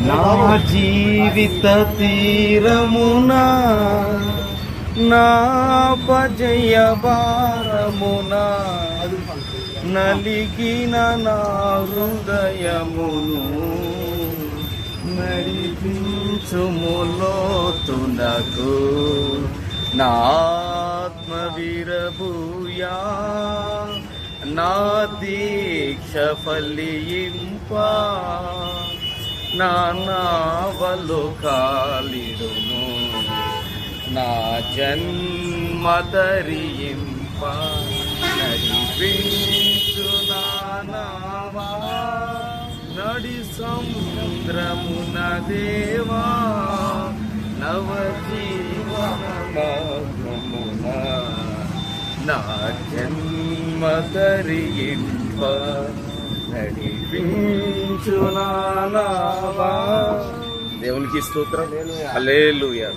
నా జీవిత తీరమునా నాపజయ భారమునా నలిగిన నా హృదయమును నడిపించుములోతునకు నా ఆత్మ విరబూయా నా దీక్ష ఫలింప నా నావలు కాలిడుము నా జన్మ ధరింప నడిపించు నా నావా నడి సముద్రమున దేవా నవజీవనమున నా జన్మ ధరింప నడిపించు నా నావా. దేవునికి స్తోత్రం. హల్లెలూయా.